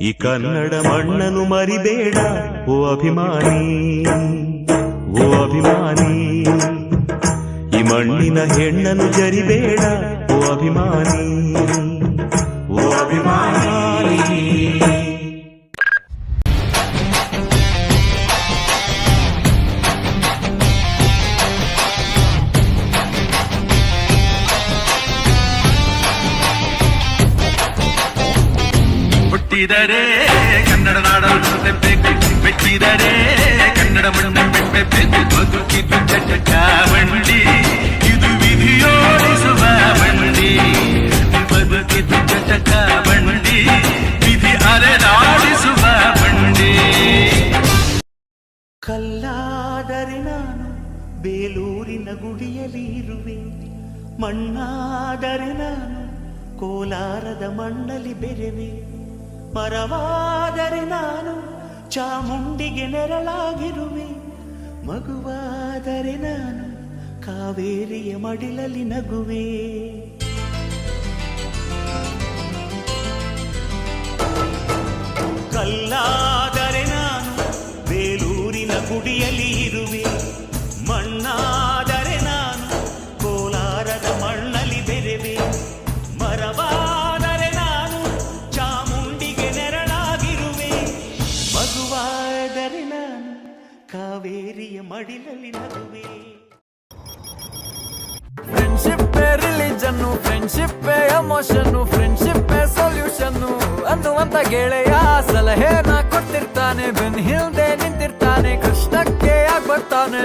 ಈ ಕನ್ನಡ ಮಣ್ಣನ್ನು ಮರಿಬೇಡ ಓ ಅಭಿಮಾನಿ, ಓ ಅಭಿಮಾನಿ. ಈ ಮಣ್ಣಿನ ಹೆಣ್ಣನ್ನು ಜರಿಬೇಡ ಓ ಅಭಿಮಾನಿ, ಓ ಅಭಿಮಾನಿ. ಹುಟ್ಟಿದರೆ ಕನ್ನಡ ನಾಡಲು ಬೇಕು, ಮೆಟ್ಟಿದರೆ ಕನ್ನಡ ಮಣ್ಣ ಬೇಕು. ಬದುಕಿದು ಚಟ ಬಂಡಿ, ಇದು ವಿಧಿಯೋಡಿಸುವ ಬಂಡಿ. ಬದುಕಿದು ಚಟ ಬಂಡಿ, ವಿಧಿ ಅಲೆದಾಡಿಸುವ ಬಂಡಿ. ಕಲ್ಲಾದರೆ ನಾನು ಬೇಲೂರಿನ ಗುಡಿಯಲ್ಲಿ ಇರುವೆ, ಮಣ್ಣಾದರೆ ನಾನು ಕೋಲಾರದ ಮಣ್ಣಲ್ಲಿ ಬೆರೆವೆ. ಮರವಾದರೆ ನಾನು ಚಾಮುಂಡಿಗೆ ನೆರಳಾಗಿರುವೆ, ಮಗುವಾದರೆ ನಾನು ಕಾವೇರಿಯ ಮಡಿಲಲ್ಲಿ ನಗುವೆ. ಕಲ್ಲಾದರೆ ನಾನು ಬೇಲೂರಿನ ಗುಡಿಯಲ್ಲಿ ಇರುವೆ, ಮಣ್ಣಾದರೆ ನಾನು ಕೋಲಾರದ ಮಣ್ಣಲ್ಲಿ ಬೆರೆವೆ. ಮರವಾದರೆ ನಾನು ಚಾಮುಂಡಿಗೆ ನೆರಳಾಗಿರುವೆ, ಮಗುವಾದರೆ ನಾನು ಕಾವೇರಿಯ ಮಡಿಲಲ್ಲಿ ನಗುವೆ. Friendship religion, friendship emotion, friendship ಸೊಲ್ಯೂಷನ್ನು ಅನ್ನುವಂತ ಗೆಳೆಯ ಸಲಹೆನ ಕೊಡ್ತಿರ್ತಾನೆ. ಬೆನ್ ಹಿಂದೆ ನಿಂತಿರ್ತಾನೆ, ಕಷ್ಟಕ್ಕೆ ಆಗ್ ಬರ್ತಾನೆ.